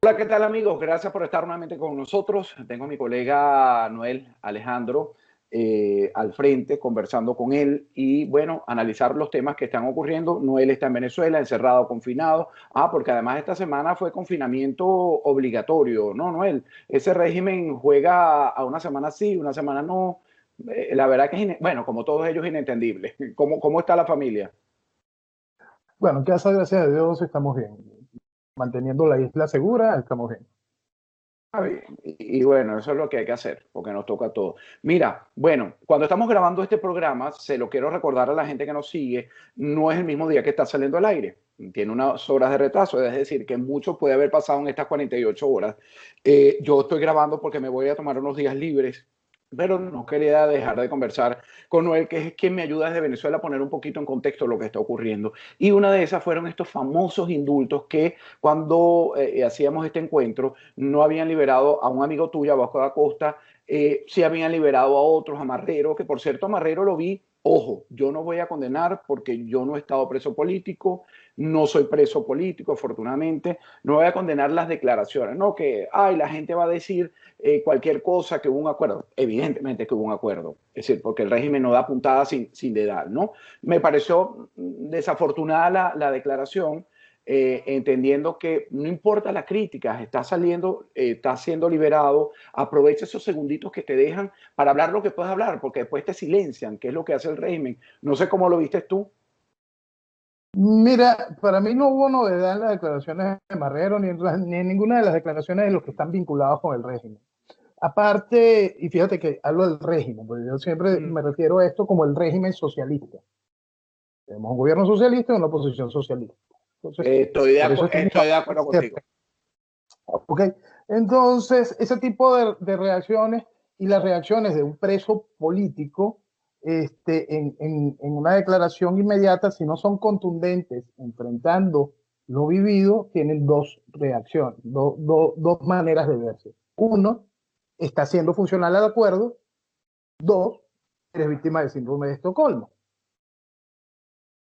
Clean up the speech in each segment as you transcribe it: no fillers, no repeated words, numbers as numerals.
Hola, ¿qué tal amigos? Gracias por estar nuevamente con nosotros. Tengo a mi colega Noel Alejandro al frente, conversando con él y bueno, analizar los temas que están ocurriendo. Noel está en Venezuela, encerrado, confinado. Porque además esta semana fue confinamiento obligatorio, ¿no, Noel? Ese régimen juega a una semana sí, una semana no. La verdad que es, bueno, como todos ellos, inentendible. ¿Cómo está la familia? Bueno, en casa, gracias a Dios, estamos bien. Manteniendo la isla segura, estamos bien. Está bien. Y bueno, eso es lo que hay que hacer, porque nos toca a todos. Mira, bueno, cuando estamos grabando este programa, se lo quiero recordar a la gente que nos sigue, no es el mismo día que está saliendo al aire. Tiene unas horas de retraso, es decir, que mucho puede haber pasado en estas 48 horas. Yo estoy grabando porque me voy a tomar unos días libres, pero no quería dejar de conversar con Noel, que es quien me ayuda desde Venezuela a poner un poquito en contexto lo que está ocurriendo. Y una de esas fueron estos famosos indultos que cuando hacíamos este encuentro, no habían liberado a un amigo tuyo, a Vasco da Costa, sí habían liberado a otros, a Marrero, que por cierto a Marrero lo vi, ojo, yo no voy a condenar porque yo no he estado preso político, no soy preso político, afortunadamente, no voy a condenar las declaraciones, no que, ay, la gente va a decir cualquier cosa, que hubo un acuerdo, evidentemente que hubo un acuerdo, es decir, porque el régimen no da puntada sin dedal, ¿no? Me pareció desafortunada la declaración, entendiendo que no importa las críticas, está saliendo, está siendo liberado, aprovecha esos segunditos que te dejan para hablar lo que puedes hablar, porque después te silencian, que es lo que hace el régimen. No sé cómo lo viste tú. Mira, para mí no hubo novedad en las declaraciones de Marrero ni en ninguna de las declaraciones de los que están vinculados con el régimen. Aparte, y fíjate que hablo del régimen, porque yo siempre Mm. me refiero a esto como el régimen socialista. Tenemos un gobierno socialista y una oposición socialista. Entonces, por eso estamos Estoy de acuerdo hablando. contigo. ¿Ok? Entonces, ese tipo de reacciones y las reacciones de un preso político en una declaración inmediata, si no son contundentes enfrentando lo vivido, tienen dos reacciones, dos maneras de verse. Uno, está siendo funcional al acuerdo. Dos, eres víctima del síndrome de Estocolmo.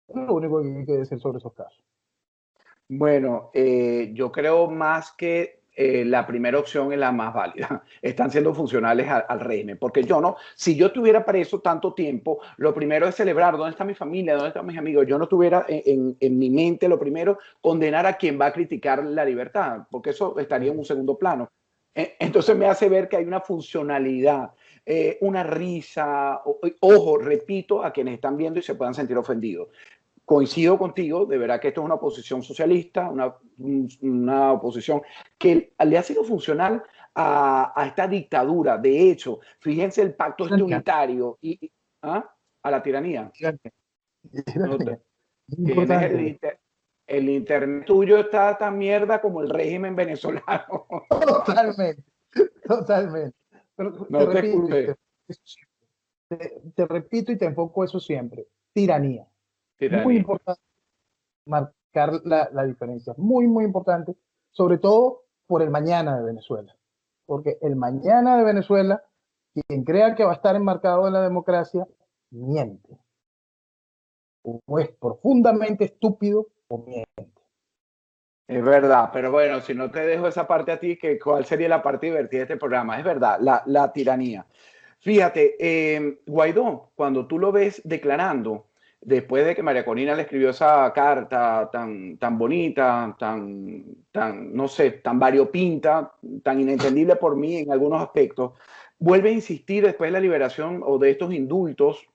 Es lo único que hay que decir sobre esos casos. Bueno, yo creo más que la primera opción es la más válida. Están siendo funcionales al régimen, porque yo no, si yo estuviera preso tanto tiempo, lo primero es celebrar dónde está mi familia, dónde están mis amigos. Yo no tuviera en mi mente lo primero condenar a quien va a criticar la libertad, porque eso estaría en un segundo plano. Entonces me hace ver que hay una funcionalidad, una risa, ojo, repito, a quienes están viendo y se puedan sentir ofendidos. Coincido contigo, de verdad que esto es una oposición socialista, una oposición que le ha sido funcional a esta dictadura. De hecho, fíjense el pacto este unitario ¿ah? A la tiranía. No te- Es tienes importante. el internet tuyo está tan mierda como el régimen venezolano. Totalmente, totalmente. Pero No te escuché. te repito y te enfoco eso siempre. Tiranía. Muy Tiranía. importante marcar la diferencia. Muy, muy importante. Sobre todo por el mañana de Venezuela. Porque el mañana de Venezuela, quien crea que va a estar enmarcado en la democracia, miente. O es profundamente estúpido o miente. Es verdad, pero bueno, si no te dejo esa parte a ti, ¿cuál sería la parte divertida de este programa? Es verdad, la tiranía. Fíjate, Guaidó, cuando tú lo ves declarando, después de que María Corina le escribió esa carta tan bonita, no sé, tan variopinta, tan inentendible por mí en algunos aspectos, vuelve a insistir después de la liberación o de estos indultos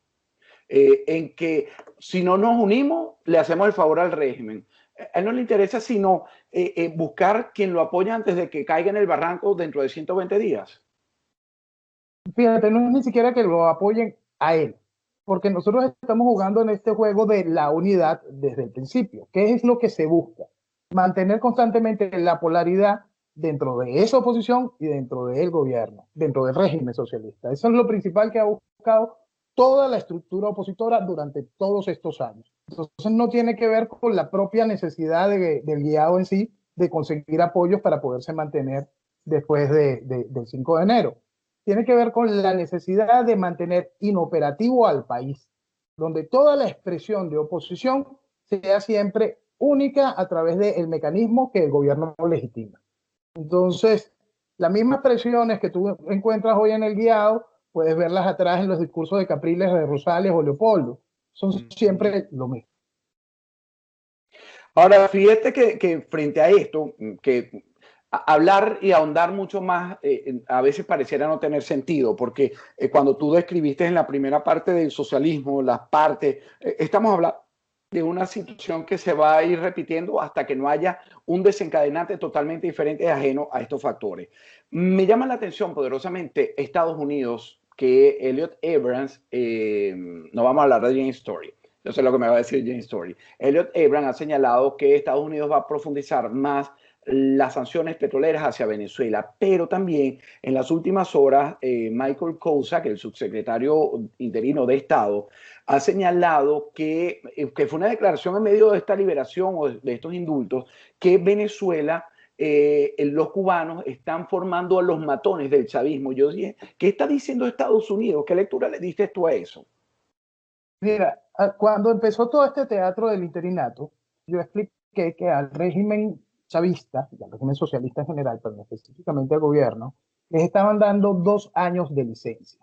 en que si no nos unimos, le hacemos el favor al régimen. A él no le interesa sino buscar quien lo apoya antes de que caiga en el barranco dentro de 120 días. Fíjate, no es ni siquiera que lo apoyen a él, porque nosotros estamos jugando en este juego de la unidad desde el principio. ¿Qué es lo que se busca? Mantener constantemente la polaridad dentro de esa oposición y dentro del gobierno, dentro del régimen socialista. Eso es lo principal que ha buscado toda la estructura opositora durante todos estos años. Entonces no tiene que ver con la propia necesidad del guiado en sí de conseguir apoyos para poderse mantener después del 5 de enero. Tiene que ver con la necesidad de mantener inoperativo al país, donde toda la expresión de oposición sea siempre única a través del mecanismo que el gobierno legitima. Entonces, las mismas presiones que tú encuentras hoy en el guiado, puedes verlas atrás en los discursos de Capriles, de Rosales o Leopoldo. Son siempre lo mismo. Ahora, fíjate que frente a esto, que hablar y ahondar mucho más a veces pareciera no tener sentido, porque cuando tú describiste en la primera parte del socialismo, las partes, estamos hablando de una situación que se va a ir repitiendo hasta que no haya un desencadenante totalmente diferente y ajeno a estos factores. Me llama la atención poderosamente Estados Unidos, que Elliot Abrams, no vamos a hablar de James Story, yo sé lo que me va a decir James Story. Elliot Abrams ha señalado que Estados Unidos va a profundizar más las sanciones petroleras hacia Venezuela, pero también en las últimas horas Michael Cousa, que es el subsecretario interino de Estado, ha señalado que fue una declaración en medio de esta liberación o de estos indultos, que Venezuela, los cubanos están formando a los matones del chavismo. Yo dije, ¿qué está diciendo Estados Unidos? ¿Qué lectura le diste tú a eso? Mira, cuando empezó todo este teatro del interinato, yo expliqué que al régimen chavista, y al régimen socialista en general, pero específicamente al gobierno, les estaban dando 2 años de licencia.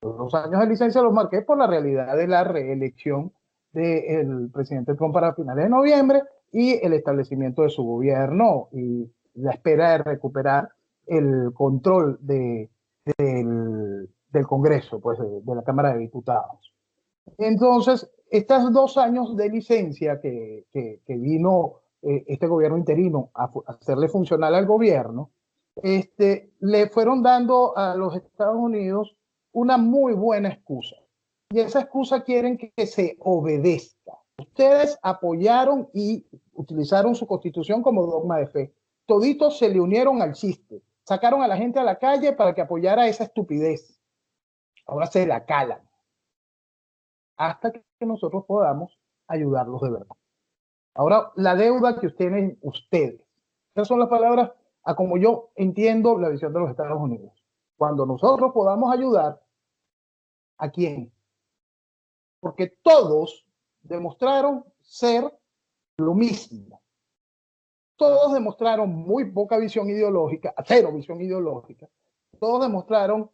Los 2 años de licencia los marqué por la realidad de la reelección del presidente Trump para finales de noviembre y el establecimiento de su gobierno y la espera de recuperar el control del Congreso, pues de la Cámara de Diputados. Entonces, estos 2 años de licencia que vino este gobierno interino a hacerle funcional al gobierno, le fueron dando a los Estados Unidos una muy buena excusa. Y esa excusa quieren que se obedezca. Ustedes apoyaron y utilizaron su constitución como dogma de fe. Toditos se le unieron al chiste. Sacaron a la gente a la calle para que apoyara esa estupidez. Ahora se la calan hasta que nosotros podamos ayudarlos de verdad. Ahora, la deuda que tienen ustedes. Esas son las palabras a como yo entiendo la visión de los Estados Unidos. Cuando nosotros podamos ayudar, ¿a quién? Porque todos demostraron ser lo mismo. Todos demostraron muy poca visión ideológica, cero visión ideológica. Todos demostraron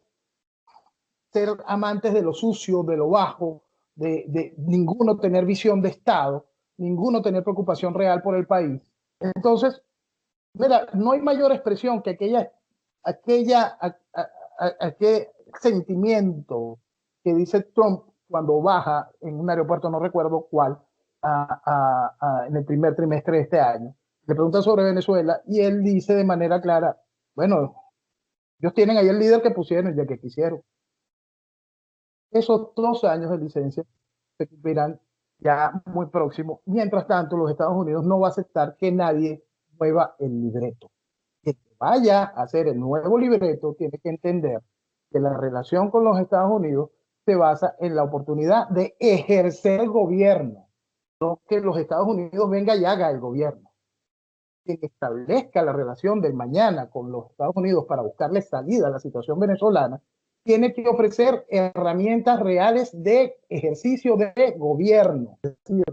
ser amantes de lo sucio, de lo bajo, de ninguno tener visión de Estado, ninguno tener preocupación real por el país. Entonces, mira, no hay mayor expresión que aquel sentimiento que dice Trump cuando baja en un aeropuerto, no recuerdo cuál, en el primer trimestre de este año. Le preguntan sobre Venezuela y él dice de manera clara, bueno, ellos tienen ahí el líder que pusieron y el que quisieron. Esos 2 años de licencia se cumplirán ya muy próximo. Mientras tanto, los Estados Unidos no va a aceptar que nadie mueva el libreto. Que vaya a hacer el nuevo libreto tiene que entender que la relación con los Estados Unidos se basa en la oportunidad de ejercer el gobierno, no que los Estados Unidos venga y haga el gobierno. Quien establezca la relación del mañana con los Estados Unidos para buscarle salida a la situación venezolana tiene que ofrecer herramientas reales de ejercicio de gobierno. Es decir,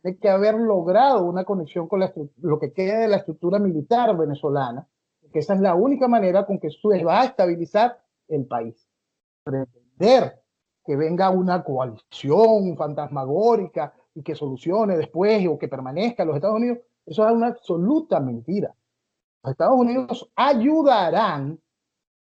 tiene que haber logrado una conexión con lo que queda de la estructura militar venezolana, que esa es la única manera con que se va a estabilizar el país. Pretender que venga una coalición fantasmagórica y que solucione después o que permanezca en los Estados Unidos, eso es una absoluta mentira. Los Estados Unidos ayudarán,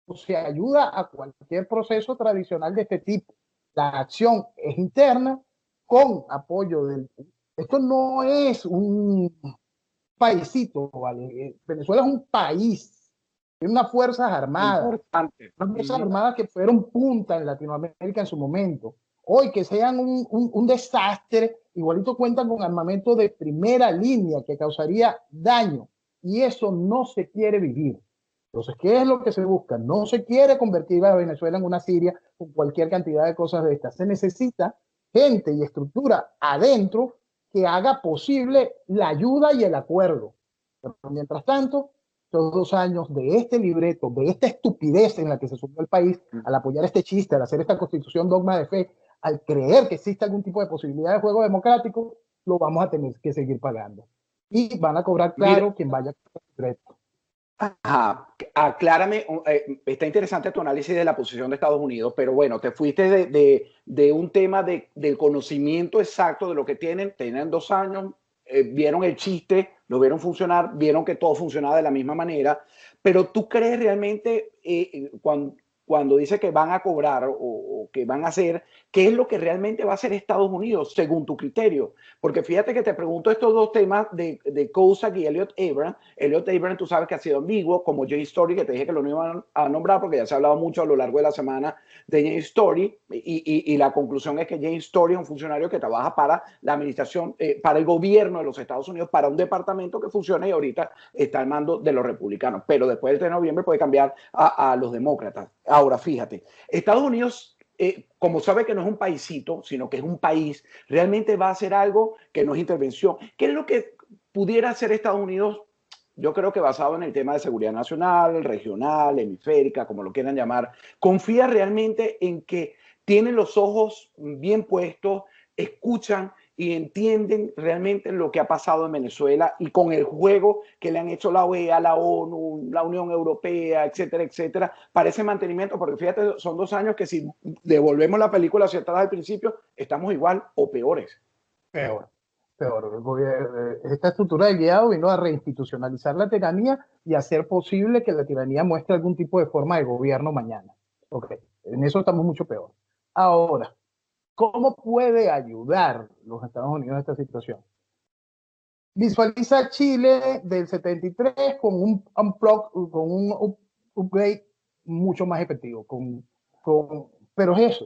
o se ayuda a cualquier proceso tradicional de este tipo. La acción es interna con apoyo del... Esto no es un paísito, ¿vale? Venezuela es un país, tiene unas fuerzas armadas, unas fuerzas armadas que fueron punta en Latinoamérica en su momento. Hoy que sean un desastre, igualito cuentan con armamento de primera línea que causaría daño, y eso no se quiere vivir. Entonces, ¿qué es lo que se busca? No se quiere convertir a Venezuela en una Siria con cualquier cantidad de cosas de estas. Se necesita gente y estructura adentro que haga posible la ayuda y el acuerdo. Pero mientras tanto, estos 2 años de este libreto, de esta estupidez en la que se subió el país, al apoyar este chiste, al hacer esta constitución dogma de fe, al creer que existe algún tipo de posibilidad de juego democrático, lo vamos a tener que seguir pagando. Y van a cobrar claro quien vaya con el libreto. Ajá, aclárame, está interesante tu análisis de la posición de Estados Unidos, pero bueno, te fuiste de un tema del conocimiento exacto de lo que tienen 2 años, vieron el chiste, lo vieron funcionar, vieron que todo funcionaba de la misma manera, pero tú crees realmente cuando dice que van a cobrar o que van a hacer, ¿qué es lo que realmente va a hacer Estados Unidos según tu criterio? Porque fíjate que te pregunto estos dos temas de Cusack y Elliot Abrams. Elliot Abrams, tú sabes que ha sido ambiguo, como Jay Story, que te dije que lo no iban a nombrar porque ya se ha hablado mucho a lo largo de la semana de Jay Story, y la conclusión es que Jay Story es un funcionario que trabaja para la administración, para el gobierno de los Estados Unidos, para un departamento que funciona y ahorita está al mando de los republicanos, pero después del 3 de noviembre puede cambiar a los demócratas. Ahora, fíjate, Estados Unidos, como sabe que no es un paísito, sino que es un país, realmente va a hacer algo que no es intervención. ¿Qué es lo que pudiera hacer Estados Unidos? Yo creo que basado en el tema de seguridad nacional, regional, hemisférica, como lo quieran llamar, confía realmente en que tienen los ojos bien puestos, escuchan y entienden realmente lo que ha pasado en Venezuela y con el juego que le han hecho la OEA, la ONU, la Unión Europea, etcétera, etcétera, para ese mantenimiento, porque fíjate, son 2 años que si devolvemos la película hacia atrás al principio, estamos igual o peores. Peor, peor. Esta estructura del guiado vino a reinstitucionalizar la tiranía y hacer posible que la tiranía muestre algún tipo de forma de gobierno mañana. Ok, en eso estamos mucho peor. Ahora, ¿cómo puede ayudar los Estados Unidos en esta situación? Visualiza Chile del 73 con un unplug, con un upgrade mucho más efectivo. Pero es eso,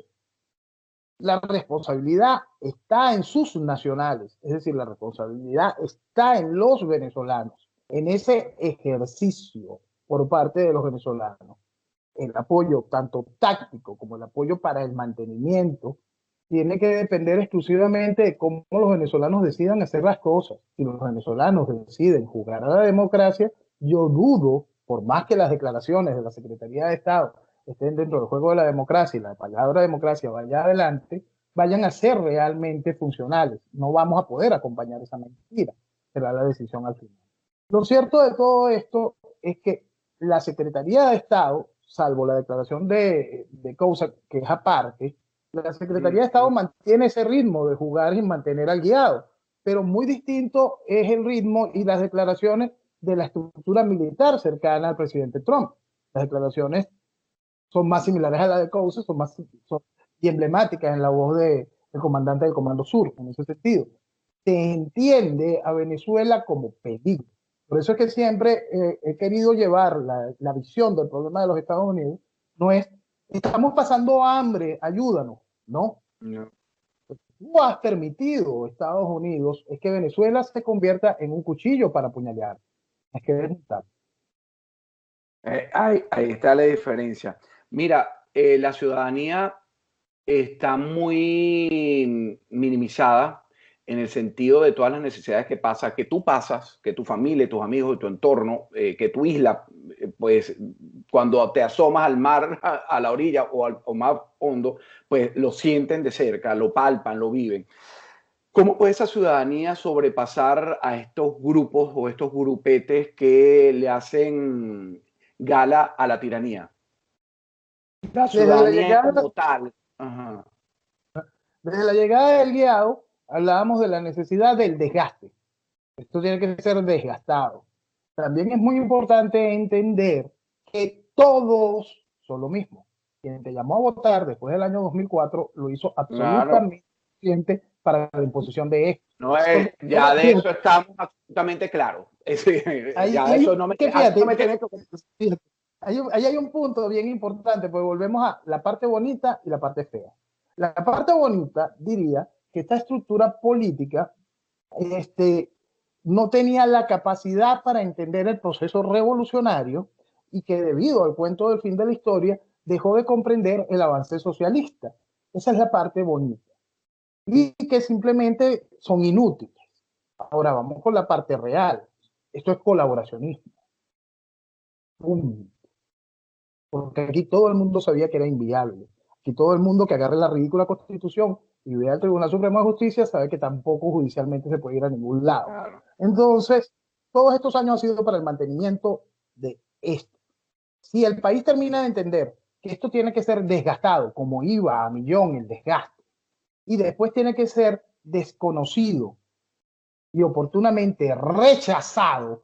la responsabilidad está en sus nacionales, es decir, la responsabilidad está en los venezolanos, en ese ejercicio por parte de los venezolanos. El apoyo tanto táctico como el apoyo para el mantenimiento tiene que depender exclusivamente de cómo los venezolanos decidan hacer las cosas. Si los venezolanos deciden jugar a la democracia, yo dudo, por más que las declaraciones de la Secretaría de Estado estén dentro del juego de la democracia y la palabra democracia vaya adelante, vayan a ser realmente funcionales. No vamos a poder acompañar esa mentira. Será la decisión al final. Lo cierto de todo esto es que la Secretaría de Estado, salvo la declaración de Cousa, que es aparte, la Secretaría de Estado mantiene ese ritmo de jugar y mantener al guiado, pero muy distinto es el ritmo y las declaraciones de la estructura militar cercana al presidente Trump. Las declaraciones son más similares a la de Cousa, son y emblemáticas en la voz del comandante del Comando Sur, en ese sentido. Se entiende a Venezuela como peligro. Por eso es que siempre he querido llevar la visión del problema de los Estados Unidos, no es, estamos pasando hambre, ayúdanos, ¿no? No. Tú has permitido, Estados Unidos, es que Venezuela se convierta en un cuchillo para apuñalar. Es que desmontar. Ahí está la diferencia. Mira, la ciudadanía está muy minimizada en el sentido de todas las necesidades que tú pasas, que tu familia, tus amigos, tu entorno, que tu isla, pues cuando te asomas al mar, a la orilla o más hondo, pues lo sienten de cerca, lo palpan, lo viven. ¿Cómo puede esa ciudadanía sobrepasar a estos grupos o estos grupetes que le hacen gala a la tiranía? La Desde la ciudadanía llegada, como tal. Ajá. desde la llegada del guiado, hablábamos de la necesidad del desgaste. Esto tiene que ser desgastado. También es muy importante entender que todos son lo mismo. Quien te llamó a votar después del año 2004 lo hizo Claro. absolutamente suficiente para la imposición de esto. No Entonces, ya de eso estamos absolutamente claros. ahí, Ya ahí, eso no me, que a mí no fíjate, me tiene que... fíjate, ahí hay un punto bien importante, porque volvemos a la parte bonita y la parte fea. La parte bonita diría que esta estructura política no tenía la capacidad para entender el proceso revolucionario y que debido al cuento del fin de la historia dejó de comprender el avance socialista. Esa es la parte bonita. Y que simplemente son inútiles. Ahora vamos con la parte real. Esto es colaboracionismo. Porque aquí todo el mundo sabía que era inviable. Aquí todo el mundo que agarre la ridícula constitución y vea al Tribunal Supremo de Justicia sabe que tampoco judicialmente se puede ir a ningún lado. Claro. Entonces, todos estos años han sido para el mantenimiento de esto. Si el país termina de entender que esto tiene que ser desgastado, como iba a millón el desgaste, y después tiene que ser desconocido y oportunamente rechazado,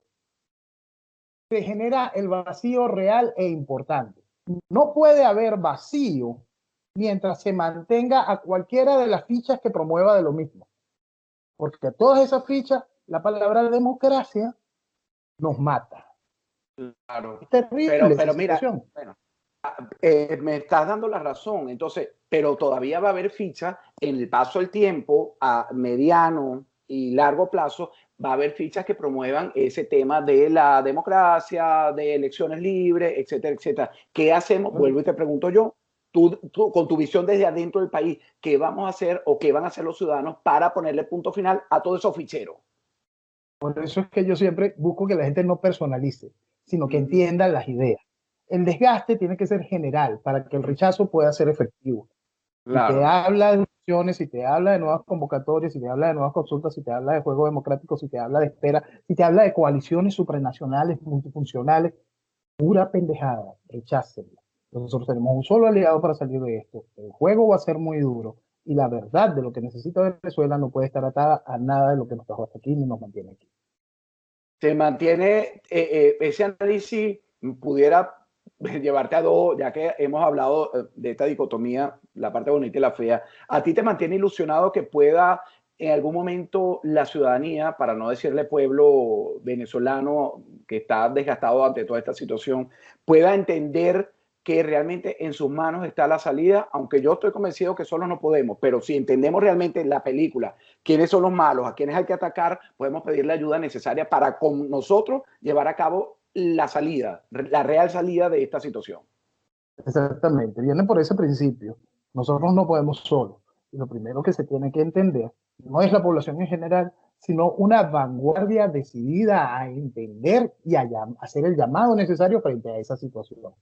se genera el vacío real e importante. No puede haber vacío mientras se mantenga a cualquiera de las fichas que promueva de lo mismo. Porque todas esas fichas, la palabra democracia nos mata. Claro. Es terrible esa Pero mira, situación. bueno, me estás dando la razón, entonces, pero todavía va a haber fichas en el paso del tiempo, a mediano y largo plazo, va a haber fichas que promuevan ese tema de la democracia, de elecciones libres, etcétera, etcétera. ¿Qué hacemos? Vuelvo y te pregunto yo, tú con tu visión desde adentro del país, ¿qué vamos a hacer o qué van a hacer los ciudadanos para ponerle punto final a todos esos ficheros? Por eso es que yo siempre busco que la gente no personalice, sino que entienda las ideas. El desgaste tiene que ser general para que el rechazo pueda ser efectivo. Si te Claro. habla de elecciones, si te habla de nuevas convocatorias, si te habla de nuevas consultas, si te habla de juego democrático, si te habla de espera, si te habla de coaliciones supranacionales, multifuncionales, pura pendejada, rechácenla. Nosotros tenemos un solo aliado para salir de esto. El juego va a ser muy duro y la verdad de lo que necesita Venezuela no puede estar atada a nada de lo que nos trajo hasta aquí ni nos mantiene aquí. Se mantiene ese análisis, pudiera llevarte a dos, ya que hemos hablado de esta dicotomía, la parte bonita y la fea. ¿A ti te mantiene ilusionado que pueda en algún momento la ciudadanía, para no decirle pueblo venezolano que está desgastado ante toda esta situación, pueda entender que realmente en sus manos está la salida? Aunque yo estoy convencido que solo no podemos, pero si entendemos realmente la película, quiénes son los malos, a quiénes hay que atacar, podemos pedir la ayuda necesaria para con nosotros llevar a cabo la salida, la real salida de esta situación. Exactamente, viene por ese principio. Nosotros no podemos solos. Y lo primero que se tiene que entender no es la población en general, sino una vanguardia decidida a entender y a hacer el llamado necesario frente a esa situación.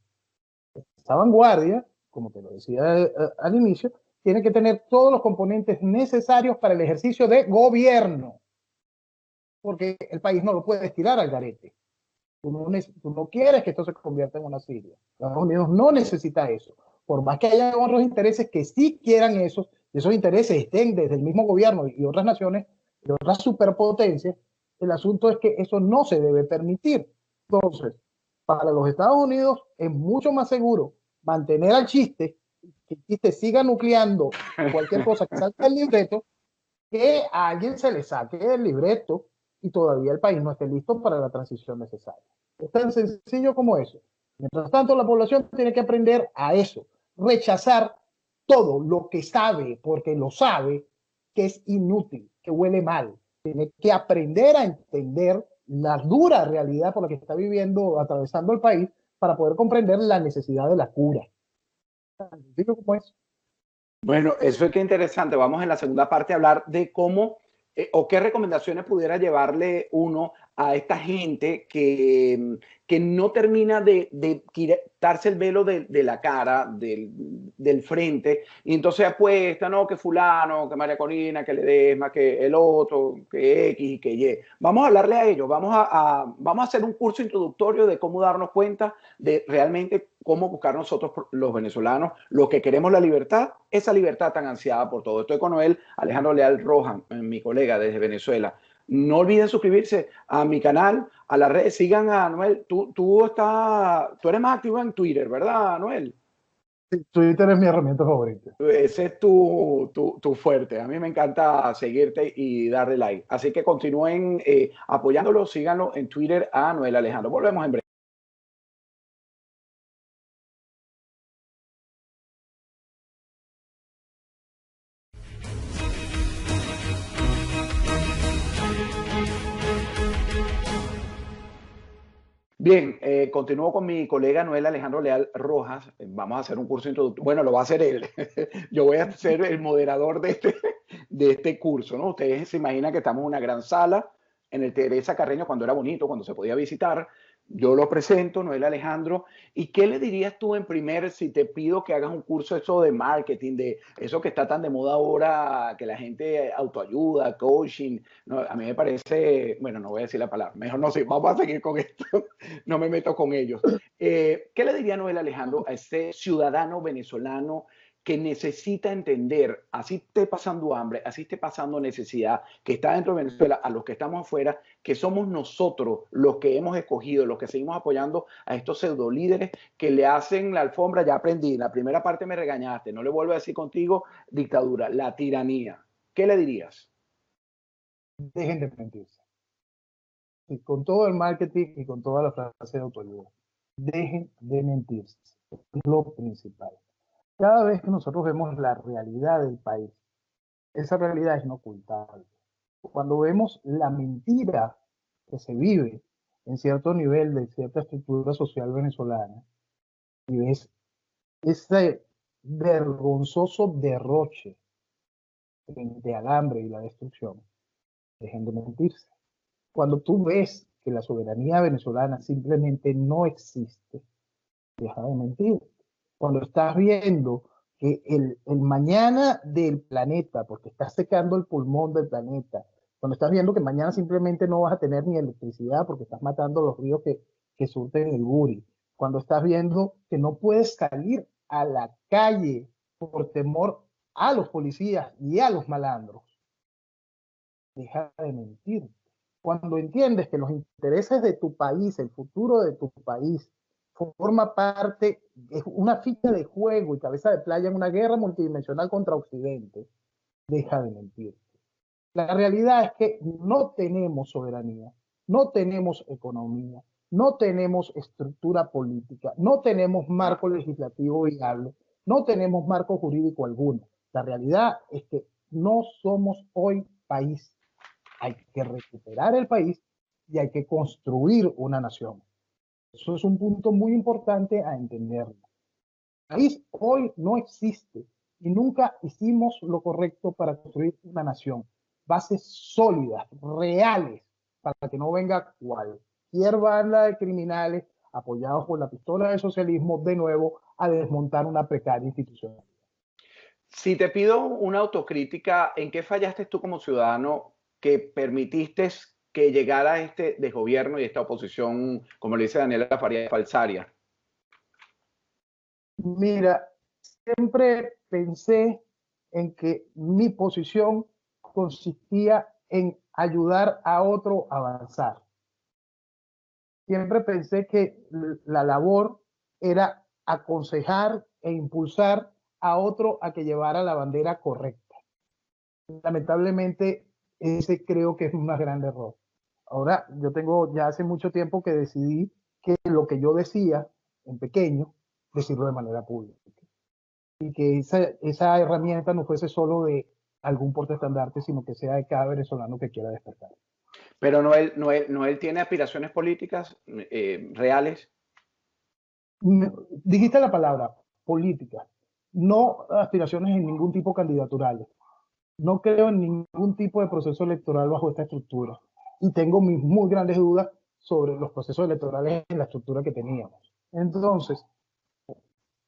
Esa vanguardia, como te lo decía al inicio, tiene que tener todos los componentes necesarios para el ejercicio de gobierno, porque el país no lo puede tirar al garete. Tú no quieres que esto se convierta en una Siria. Estados Unidos no necesita eso. Por más que haya otros intereses que sí quieran eso, y esos intereses estén desde el mismo gobierno y otras naciones, y otras superpotencias, el asunto es que eso no se debe permitir. Entonces, para los Estados Unidos es mucho más seguro mantener al chiste, que el chiste siga nucleando cualquier cosa que salga del libreto, que a alguien se le saque el libreto y todavía el país no esté listo para la transición necesaria. Es tan sencillo como eso. Mientras tanto, la población tiene que aprender a eso, rechazar todo lo que sabe, porque lo sabe, que es inútil, que huele mal. Tiene que aprender a entender la dura realidad por la que está viviendo, atravesando el país, para poder comprender la necesidad de la cura. Tan sencillo como eso. Bueno, eso es que interesante. Vamos en la segunda parte a hablar de cómo o qué recomendaciones pudiera llevarle uno a esta gente que no termina de quitarse el velo de la cara, del frente, y entonces apuesta, no, que fulano, que María Corina, que Ledesma, que el otro, que X y que Y. Vamos a hablarle a ellos, vamos a hacer un curso introductorio de cómo darnos cuenta de realmente cómo buscar nosotros los venezolanos, los que queremos la libertad, esa libertad tan ansiada por todo. Estoy con Noel Alejandro Leal Rojas, mi colega desde Venezuela. No olviden suscribirse a mi canal, a la red, sigan a Noel. Tú eres más activo en Twitter, ¿verdad, Noel? Twitter es mi herramienta favorita. Ese es tu fuerte. A mí me encanta seguirte y darle like. Así que continúen apoyándolo, síganlo en Twitter a Noel Alejandro. Volvemos en breve. Bien, continúo con mi colega Noel Alejandro Leal Rojas. Vamos a hacer un curso introductorio. Bueno, lo va a hacer él. Yo voy a ser el moderador de este curso, ¿no? Ustedes se imaginan que estamos en una gran sala en el Teresa Carreño cuando era bonito, cuando se podía visitar. Yo lo presento, Noel Alejandro. ¿Y qué le dirías tú en primer si te pido que hagas un curso eso de marketing, de eso que está tan de moda ahora, que la gente autoayuda, coaching? No, a mí me parece, bueno, no voy a decir la palabra, mejor no sé, vamos a seguir con esto, no me meto con ellos. ¿Qué le diría Noel Alejandro a ese ciudadano venezolano que necesita entender, así esté pasando hambre, así esté pasando necesidad, que está dentro de Venezuela, a los que estamos afuera, que somos nosotros los que hemos escogido, los que seguimos apoyando a estos pseudo líderes que le hacen la alfombra? Ya aprendí, en la primera parte me regañaste, no le vuelvo a decir contigo dictadura, la tiranía. ¿Qué le dirías? Dejen de mentirse. Y con todo el marketing y con toda la frase de autoayuda, dejen de mentirse. Es lo principal. Cada vez que nosotros vemos la realidad del país, esa realidad es inocultable. Cuando vemos la mentira que se vive en cierto nivel de cierta estructura social venezolana y ves ese vergonzoso derroche frente al hambre y la destrucción, dejen de mentirse. Cuando tú ves que la soberanía venezolana simplemente no existe, deja de mentir. Cuando estás viendo que el mañana del planeta, porque estás secando el pulmón del planeta, cuando estás viendo que mañana simplemente no vas a tener ni electricidad porque estás matando los ríos que surten el Guri, cuando estás viendo que no puedes salir a la calle por temor a los policías y a los malandros, deja de mentir. Cuando entiendes que los intereses de tu país, el futuro de tu país, forma parte, es una ficha de juego y cabeza de playa en una guerra multidimensional contra Occidente, deja de mentir. La realidad es que no tenemos soberanía, no tenemos economía, no tenemos estructura política, no tenemos marco legislativo viable, no tenemos marco jurídico alguno. La realidad es que no somos hoy país. Hay que recuperar el país y hay que construir una nación. Eso es un punto muy importante a entender. El país hoy no existe y nunca hicimos lo correcto para construir una nación. Bases sólidas, reales, para que no venga cualquier banda de criminales apoyados por la pistola del socialismo de nuevo a desmontar una precaria institución. Si te pido una autocrítica, ¿en qué fallaste tú como ciudadano que permitiste que llegara este desgobierno y esta oposición, como le dice Daniela Faría, falsaria? Mira, siempre pensé en que mi posición consistía en ayudar a otro a avanzar. Siempre pensé que la labor era aconsejar e impulsar a otro a que llevara la bandera correcta. Lamentablemente, ese creo que es un más grande error. Ahora, yo tengo ya hace mucho tiempo que decidí que lo que yo decía en pequeño, decirlo de manera pública. Y que esa herramienta no fuese solo de algún portaestandarte, sino que sea de cada venezolano que quiera despertar. Pero Noel tiene aspiraciones políticas reales. Dijiste la palabra política, no aspiraciones en ningún tipo candidaturales. No creo en ningún tipo de proceso electoral bajo esta estructura. Y tengo mis muy grandes dudas sobre los procesos electorales en la estructura que teníamos. Entonces,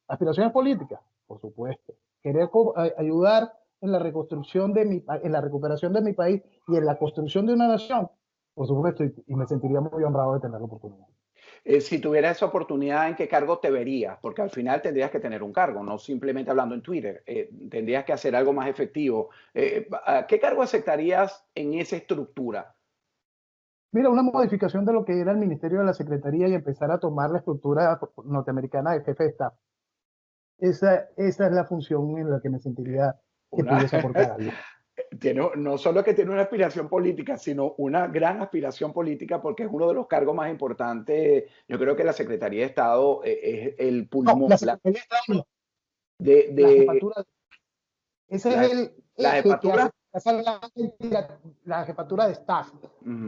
aspiraciones políticas, por supuesto. Querer ayudar en la reconstrucción en la recuperación de mi país y en la construcción de una nación, por supuesto, y me sentiría muy honrado de tener la oportunidad. Si tuvieras esa oportunidad, ¿en qué cargo te verías? Porque al final tendrías que tener un cargo, no simplemente hablando en Twitter. Tendrías que hacer algo más efectivo. ¿Qué cargo aceptarías en esa estructura? Mira, una modificación de lo que era el Ministerio de la Secretaría y empezar a tomar la estructura norteamericana de jefe de Estado. Esa es la función en la que me sentiría que Una, pudiese aportar algo. no solo que tiene una aspiración política, sino una gran aspiración política porque es uno de los cargos más importantes. Yo creo que la Secretaría de Estado es el No, pulmón la Secretaría de Estado no, de, la de jefatura. Ese es la, el la eje que jefatura. hace la jefatura de Estado.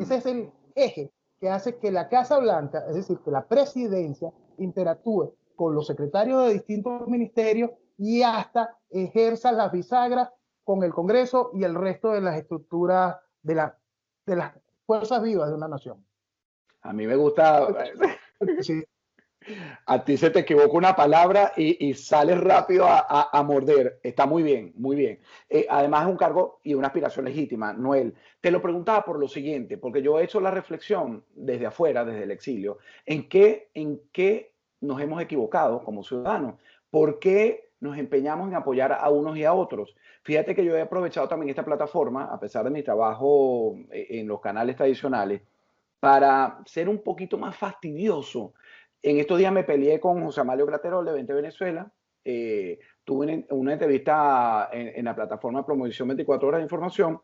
Ese es el eje que hace que la Casa Blanca, es decir, que la presidencia interactúe con los secretarios de distintos ministerios y hasta ejerza las bisagras con el Congreso y el resto de las estructuras de las fuerzas vivas de una nación. A mí me gusta, Sí. A ti se te equivoca una palabra y sales rápido a morder. Está muy bien, muy bien. Además es un cargo y una aspiración legítima, Noel. Te lo preguntaba por lo siguiente, porque yo he hecho la reflexión desde afuera, desde el exilio, en qué nos hemos equivocado como ciudadanos. ¿Por qué nos empeñamos en apoyar a unos y a otros? Fíjate que yo he aprovechado también esta plataforma, a pesar de mi trabajo en los canales tradicionales, para ser un poquito más fastidioso. En estos días me peleé con José Amalio Graterol de 20 Venezuela. Tuve una entrevista en la plataforma de Promoción 24 Horas de Información.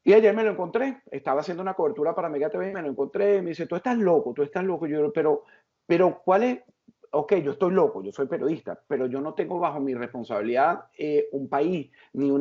Y ayer me lo encontré. Estaba haciendo una cobertura para Mega TV y me lo encontré. Me dice, tú estás loco, tú estás loco. Yo, pero ¿cuál es? Ok, yo estoy loco, yo soy periodista, pero yo no tengo bajo mi responsabilidad un país, ni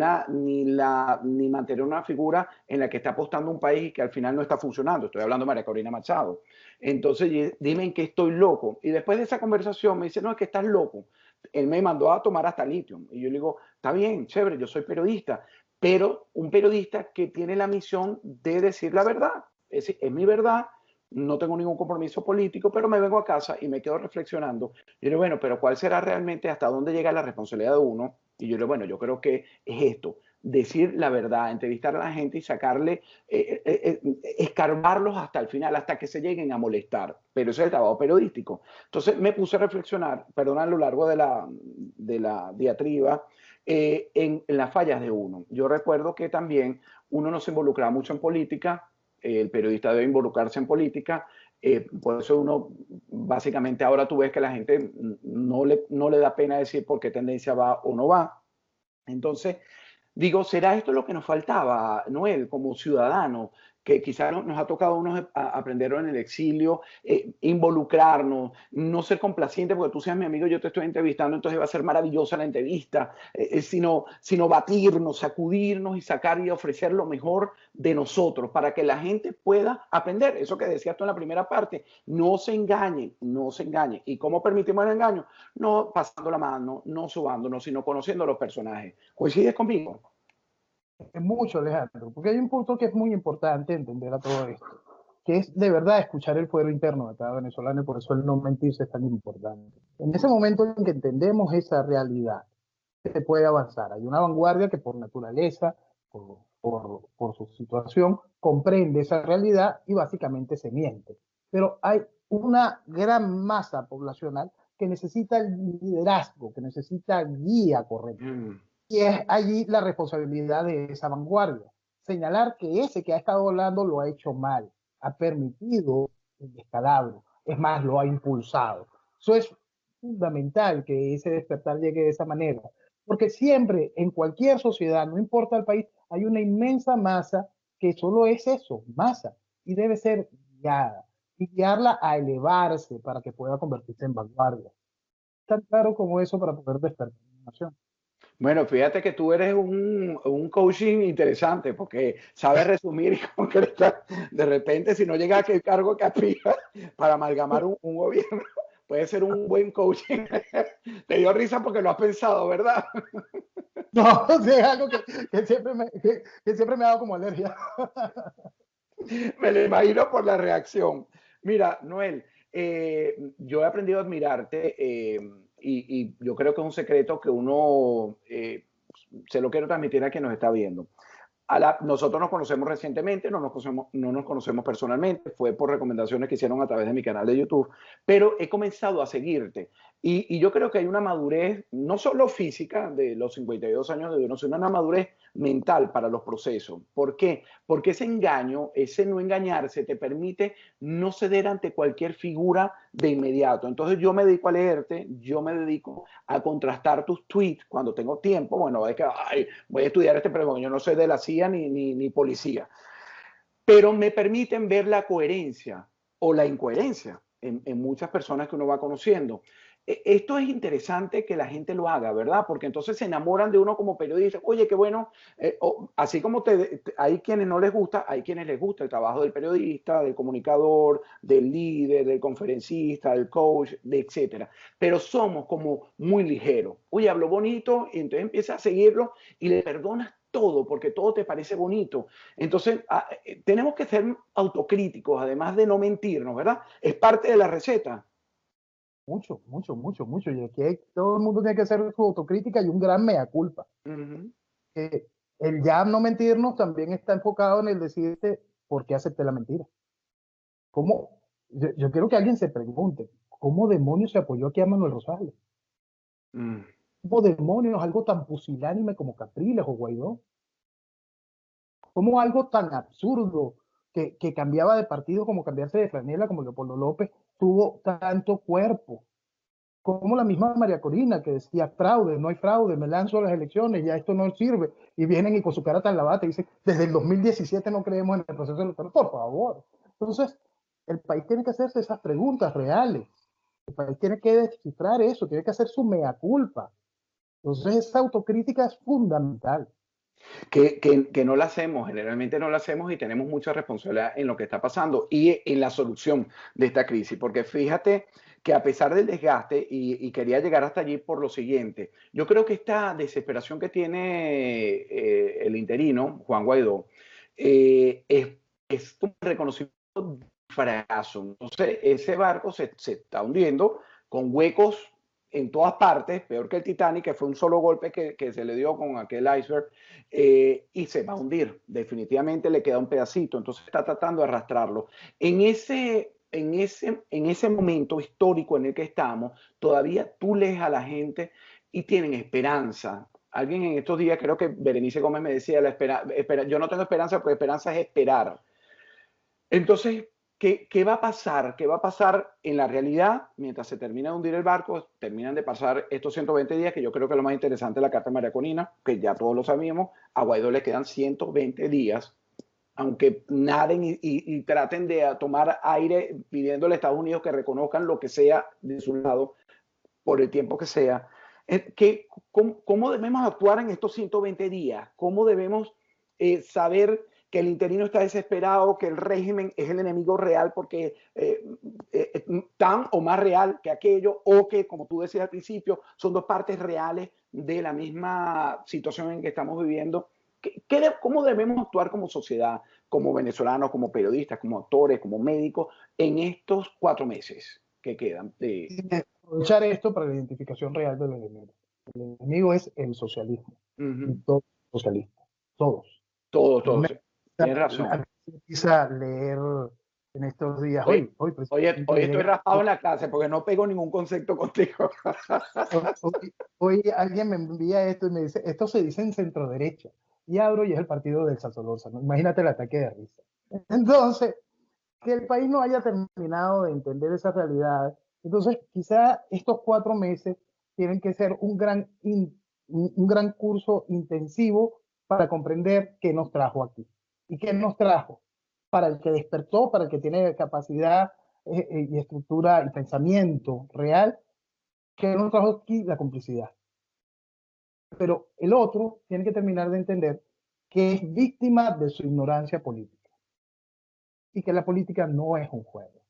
mantener una figura en la que está apostando un país y que al final no está funcionando. Estoy hablando de María Corina Machado. Entonces, dime en qué estoy loco. Y después de esa conversación me dice, no, es que estás loco. Él me mandó a tomar hasta litio. Y yo le digo, está bien, chévere, yo soy periodista, pero un periodista que tiene la misión de decir la verdad. Es mi verdad, no tengo ningún compromiso político, pero me vengo a casa y me quedo reflexionando. Yo digo, bueno, pero ¿cuál será realmente hasta dónde llega la responsabilidad de uno? Y yo digo, bueno, yo creo que es esto, decir la verdad, entrevistar a la gente y sacarle, escarbarlos hasta el final, hasta que se lleguen a molestar. Pero eso es el trabajo periodístico. Entonces me puse a reflexionar, perdón, a lo largo de la diatriba, en las fallas de uno. Yo recuerdo que también uno no se involucraba mucho en política, el periodista debe involucrarse en política, por eso uno, básicamente ahora tú ves que la gente no le da pena decir por qué tendencia va o no va. Entonces, digo, ¿será esto lo que nos faltaba, Noel, como ciudadanos? Que quizás nos ha tocado a unos aprenderlo en el exilio, involucrarnos, no ser complaciente, porque tú seas mi amigo, yo te estoy entrevistando, entonces va a ser maravillosa la entrevista, sino batirnos, sacudirnos y sacar y ofrecer lo mejor de nosotros para que la gente pueda aprender. Eso que decías tú en la primera parte, no se engañen, no se engañen. ¿Y cómo permitimos el engaño? No pasando la mano, no subándonos, sino conociendo a los personajes. ¿Coincides conmigo? Es mucho, Alejandro, porque hay un punto que es muy importante entender a todo esto, que es de verdad escuchar el fuero interno de cada venezolano y por eso el no mentirse es tan importante. En ese momento en que entendemos esa realidad, se puede avanzar. Hay una vanguardia que por naturaleza, por su situación, comprende esa realidad y básicamente se miente. Pero hay una gran masa poblacional que necesita el liderazgo, que necesita guía correcta. Mm. Y es allí la responsabilidad de esa vanguardia. Señalar que ese que ha estado hablando lo ha hecho mal, ha permitido el descalabro, es más, lo ha impulsado. Eso es fundamental que ese despertar llegue de esa manera, porque siempre en cualquier sociedad, no importa el país, hay una inmensa masa que solo es eso, masa, y debe ser guiada, y guiarla a elevarse para que pueda convertirse en vanguardia. Tan claro como eso para poder despertar una nación. Bueno, fíjate que tú eres un coaching interesante porque sabes resumir y concretar. De repente, si no llega a aquel cargo que aspira para amalgamar un gobierno, puede ser un buen coaching. Te dio risa porque lo has pensado, ¿verdad? No, sí, es algo que siempre me ha dado como alergia. Me lo imagino por la reacción. Mira, Noel, yo he aprendido a admirarte y yo creo que es un secreto que uno se lo quiero transmitir a quien nos está viendo. Nosotros nos conocemos recientemente, no nos conocemos personalmente, fue por recomendaciones que hicieron a través de mi canal de YouTube, pero he comenzado a seguirte. Y yo creo que hay una madurez, no solo física de los 52 años de uno, sino una madurez mental para los procesos. ¿Por qué? Porque ese engaño, ese no engañarse, te permite no ceder ante cualquier figura de inmediato. Entonces yo me dedico a leerte, yo me dedico a contrastar tus tweets cuando tengo tiempo. Bueno, es que voy a estudiar este pero yo no soy de la CIA ni policía, pero me permiten ver la coherencia o la incoherencia en muchas personas que uno va conociendo. Esto es interesante que la gente lo haga, ¿verdad? Porque entonces se enamoran de uno como periodista. Oye, qué bueno. Así como hay quienes no les gusta, hay quienes les gusta el trabajo del periodista, del comunicador, del líder, del conferencista, del coach, etcétera. Pero somos como muy ligeros. Oye, hablo bonito y entonces empiezas a seguirlo y le perdonas todo, porque todo te parece bonito. Entonces, tenemos que ser autocríticos, además de no mentirnos, ¿verdad? Es parte de la receta. Mucho, mucho, mucho, mucho. Y aquí todo el mundo tiene que hacer su autocrítica y un gran mea culpa. El ya no mentirnos también está enfocado en el decirte por qué acepté la mentira. ¿Cómo? Yo quiero que alguien se pregunte, ¿cómo demonios se apoyó aquí a Manuel Rosales? ¿Cómo demonios algo tan pusilánime como Capriles o Guaidó? ¿Cómo algo tan absurdo que cambiaba de partido como cambiarse de franela como Leopoldo López tuvo tanto cuerpo? Como la misma María Corina que decía fraude, no hay fraude, me lanzo a las elecciones, ya esto no sirve, y vienen y con su cara tan lavada te dicen, desde el 2017 no creemos en el proceso electoral, por favor. Entonces, el país tiene que hacerse esas preguntas reales, el país tiene que descifrar eso, tiene que hacer su mea culpa. Entonces, esa autocrítica es fundamental. Que no la hacemos, generalmente no la hacemos y tenemos mucha responsabilidad en lo que está pasando y en la solución de esta crisis, porque fíjate que a pesar del desgaste, y quería llegar hasta allí por lo siguiente, yo creo que esta desesperación que tiene el interino, Juan Guaidó, es un reconocimiento de fracaso. Entonces, ese barco se está hundiendo con huecos en todas partes, peor que el Titanic, que fue un solo golpe que se le dio con aquel iceberg, y se va a hundir. Definitivamente le queda un pedacito, entonces está tratando de arrastrarlo. En ese momento histórico en el que estamos, todavía tú lees a la gente y tienen esperanza. Alguien en estos días, creo que Berenice Gómez me decía, yo no tengo esperanza porque esperanza es esperar. Entonces, ¿qué va a pasar? ¿Qué va a pasar en la realidad mientras se termina de hundir el barco? Terminan de pasar estos 120 días, que yo creo que lo más interesante es la carta de María Corina, que ya todos lo sabíamos. A Guaidó le quedan 120 días, aunque naden y traten de tomar aire pidiéndole a Estados Unidos que reconozcan lo que sea de su lado por el tiempo que sea. ¿Cómo debemos actuar en estos 120 días? ¿Cómo debemos saber que el interino está desesperado, que el régimen es el enemigo real porque tan o más real que aquello, o que, como tú decías al principio, son dos partes reales de la misma situación en que estamos viviendo? ¿Cómo debemos actuar como sociedad, como venezolanos, como periodistas, como actores, como médicos, en estos 4 meses que quedan? Aprovechar esto para la identificación real del enemigo. El enemigo es el socialismo. Y todos los socialistas. Todos. Todos. Tienes razón. Quizá leer en estos días. Hoy estoy raspado en la clase porque no pego ningún concepto contigo. Hoy alguien me envía esto y me dice, esto se dice en centro derecha. Y abro y es el partido del Solórzano. Imagínate el ataque de risa. Entonces, que el país no haya terminado de entender esa realidad. Entonces, quizá estos 4 meses tienen que ser un gran curso intensivo para comprender qué nos trajo aquí. ¿Y qué nos trajo? Para el que despertó, para el que tiene capacidad y estructura y pensamiento real, que nos trajo aquí la complicidad. Pero el otro tiene que terminar de entender que es víctima de su ignorancia política y que la política no es un juego.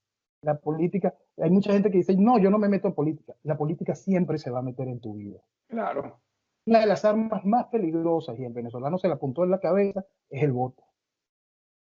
La política, hay mucha gente que dice, no, yo no me meto en política. La política siempre se va a meter en tu vida. Claro. Una de las armas más peligrosas, y el venezolano se la apuntó en la cabeza, es el voto.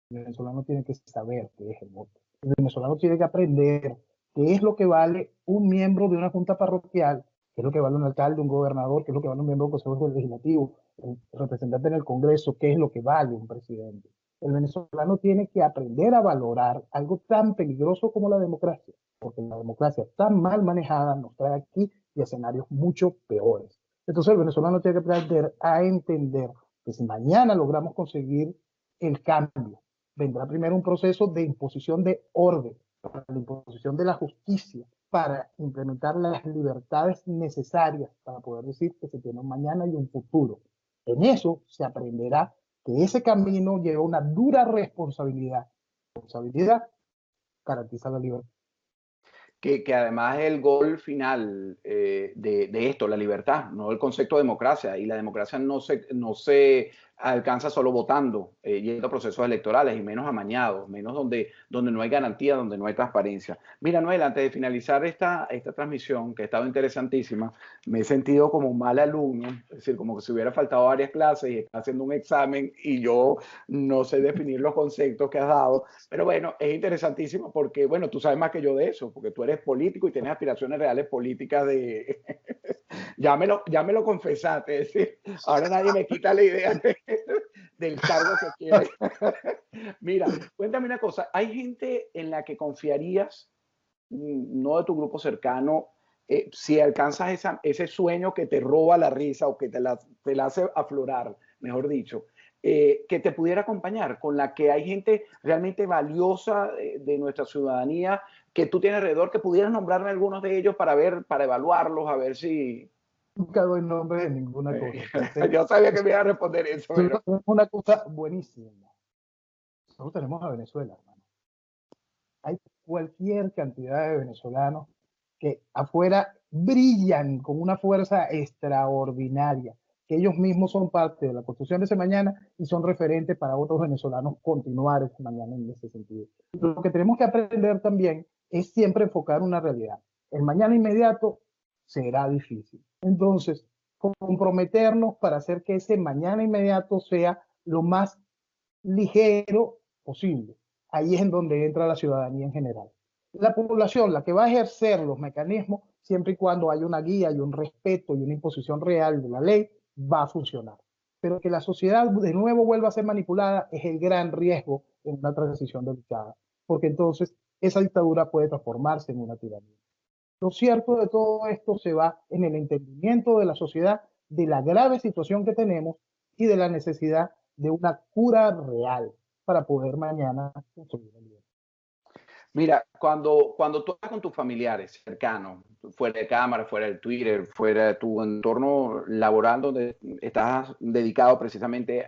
El venezolano tiene que saber qué es el voto. El venezolano tiene que aprender qué es lo que vale un miembro de una junta parroquial, qué es lo que vale un alcalde, un gobernador, qué es lo que vale un miembro del Consejo Legislativo, el representante en el Congreso, qué es lo que vale un presidente. El venezolano tiene que aprender a valorar algo tan peligroso como la democracia, porque la democracia tan mal manejada nos trae aquí y escenarios mucho peores. Entonces el venezolano tiene que aprender a entender que si mañana logramos conseguir el cambio, vendrá primero un proceso de imposición de orden, para la imposición de la justicia, para implementar las libertades necesarias para poder decir que se tiene un mañana y un futuro. En eso se aprenderá que ese camino lleva una dura responsabilidad. Responsabilidad garantiza la libertad. Que además es el gol final de esto, la libertad, no el concepto de democracia. Y la democracia no se alcanza solo votando, yendo a procesos electorales y menos amañados, menos donde no hay garantía, donde no hay transparencia. Mira, Noel, antes de finalizar esta transmisión, que ha estado interesantísima, me he sentido como un mal alumno, es decir, como que si hubiera faltado varias clases y está haciendo un examen y yo no sé definir los conceptos que has dado, pero bueno, es interesantísimo porque, bueno, tú sabes más que yo de eso, porque tú eres político y tienes aspiraciones reales políticas de... ya me lo confesaste, es decir, ahora nadie me quita la idea del cargo que quiere. Mira, cuéntame una cosa, ¿hay gente en la que confiarías, no de tu grupo cercano, si alcanzas ese sueño que te roba la risa o que te la hace aflorar, mejor dicho, que te pudiera acompañar, con la que hay gente realmente valiosa de nuestra ciudadanía que tú tienes alrededor, que pudieras nombrarme algunos de ellos para ver, para evaluarlos, a ver si... Nunca doy nombre de ninguna cosa. Yo sabía que me iba a responder eso, pero... Es una cosa buenísima. Nosotros tenemos a Venezuela, hermano. Hay cualquier cantidad de venezolanos que afuera brillan con una fuerza extraordinaria, que ellos mismos son parte de la construcción de ese mañana y son referentes para otros venezolanos continuar ese mañana en ese sentido. Lo que tenemos que aprender también es siempre enfocar una realidad. El mañana inmediato será difícil. Entonces, comprometernos para hacer que ese mañana inmediato sea lo más ligero posible. Ahí es en donde entra la ciudadanía en general. La población, la que va a ejercer los mecanismos, siempre y cuando haya una guía y un respeto y una imposición real de la ley, va a funcionar. Pero que la sociedad de nuevo vuelva a ser manipulada es el gran riesgo en una transición delicada, porque entonces esa dictadura puede transformarse en una tiranía. Lo cierto de todo esto se va en el entendimiento de la sociedad de la grave situación que tenemos y de la necesidad de una cura real para poder mañana construir el bien. Mira, cuando tú hablas con tus familiares cercanos, fuera de cámara, fuera del Twitter, fuera de tu entorno laboral donde estás dedicado precisamente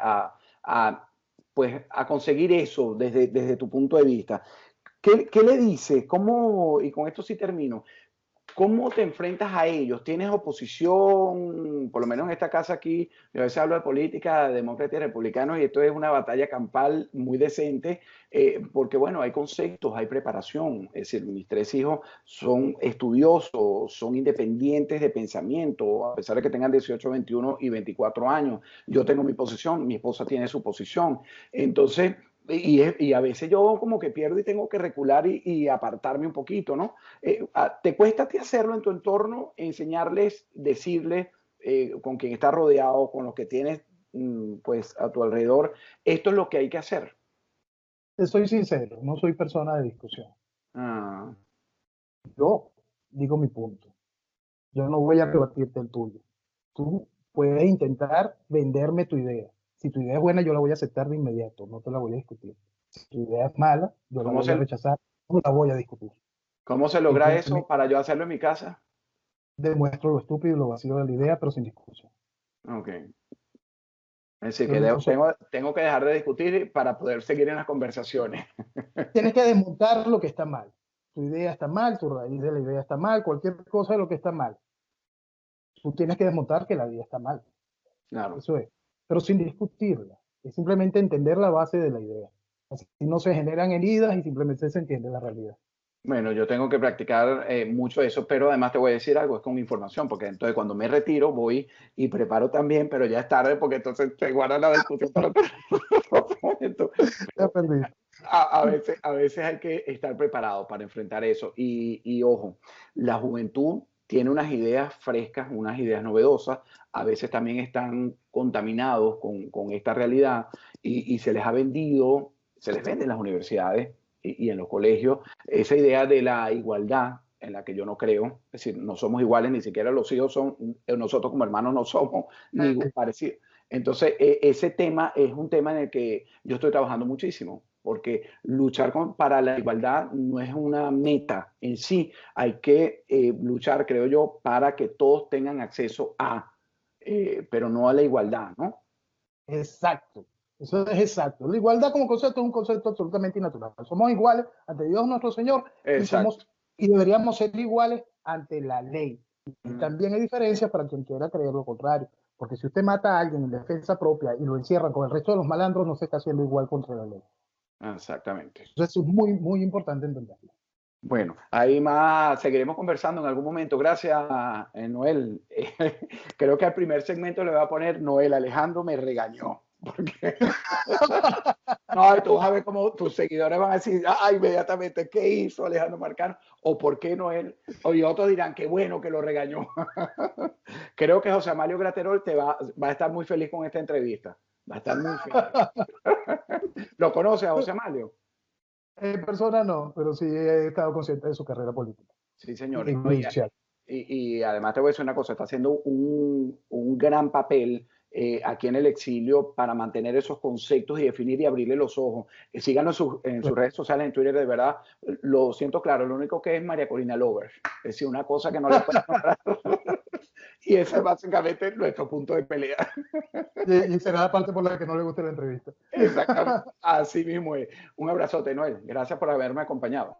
pues, a conseguir eso desde tu punto de vista, ¿qué le dices? ¿Cómo, y con esto sí termino, ¿cómo te enfrentas a ellos? ¿Tienes oposición? Por lo menos en esta casa aquí, yo a veces hablo de política, de demócratas y republicanos, y esto es una batalla campal muy decente, porque bueno, hay conceptos, hay preparación. Es decir, mis tres hijos son estudiosos, son independientes de pensamiento, a pesar de que tengan 18, 21 y 24 años. Yo tengo mi posición, mi esposa tiene su posición. Entonces, y a veces yo como que pierdo y tengo que recular y apartarme un poquito, ¿no? ¿Te cuesta a ti hacerlo en tu entorno, enseñarles, decirles con quien estás rodeado, con los que tienes pues a tu alrededor, esto es lo que hay que hacer? Te soy sincero, no soy persona de discusión. Ah, Yo digo mi punto. Yo no voy a rebatirte el tuyo. Tú puedes intentar venderme tu idea. Si tu idea es buena, yo la voy a aceptar de inmediato, no te la voy a discutir. Si tu idea es mala, yo la ¿cómo voy a se, rechazar, no la voy a discutir. cómo se logra eso Simplemente para yo hacerlo en mi casa? demuestro lo estúpido y lo vacío de la idea, pero sin discusión. Ok. Es decir, que Entonces, tengo que dejar de discutir para poder seguir en las conversaciones. tienes que desmontar lo que está mal. Tu idea está mal, tu raíz de la idea está mal, cualquier cosa de lo que está mal. Tú tienes que desmontar que la idea está mal. Claro. Eso es. Pero sin discutirla. Es simplemente entender la base de la idea. Así no se generan heridas y simplemente se entiende la realidad. Bueno, yo tengo que practicar mucho eso, pero además te voy a decir algo, es con información, porque entonces cuando me retiro voy y preparo también, pero ya es tarde porque entonces te guardan la discusión para otro momento. Ya Pero perdí. a veces hay que estar preparado para enfrentar eso. Y ojo, la juventud tiene unas ideas frescas, unas ideas novedosas, a veces también están contaminados con esta realidad y se les ha vendido, se les vende en las universidades y en los colegios esa idea de la igualdad en la que yo no creo, es decir, no somos iguales, ni siquiera los hijos son, nosotros como hermanos no somos ni parecidos. Entonces, ese tema es un tema en el que yo estoy trabajando muchísimo, porque luchar para la igualdad no es una meta en sí, hay que luchar, creo yo, para que todos tengan acceso pero no a la igualdad, ¿no? Exacto. Eso es exacto. La igualdad como concepto es un concepto absolutamente innatural. Somos iguales ante Dios nuestro Señor y Exacto. y deberíamos ser iguales ante la ley. Y Mm. también hay diferencias para quien quiera creer lo contrario. Porque si usted mata a alguien en defensa propia y lo encierran con el resto de los malandros, no se está haciendo igual contra la ley. Exactamente. Entonces, es muy, muy importante entenderlo. Bueno, ahí más seguiremos conversando en algún momento. Gracias, Noel. Creo que al primer segmento le voy a poner Noel Alejandro me regañó. Porque no, tú vas a ver cómo tus seguidores van a decir, inmediatamente, ¿qué hizo Alejandro Marcano? O ¿por qué Noel? Y otros dirán, qué bueno que lo regañó. Creo que José Amalio Graterol va a estar muy feliz con esta entrevista. Va a estar muy feliz. ¿Lo conoces a José Amalio? En persona no, pero sí he estado consciente de su carrera política. Sí, señor. Y además te voy a decir una cosa, está haciendo un gran papel aquí en el exilio para mantener esos conceptos y definir y abrirle los ojos. Síganlo en sus redes sociales, en Twitter, de verdad, lo siento claro, lo único que es María Corina Lover. Es decir, una cosa que no le puedo nombrar. Y ese es básicamente nuestro punto de pelea. Y será la parte por la que no le guste la entrevista. Exactamente, así mismo es. Un abrazote, Noel. Gracias por haberme acompañado.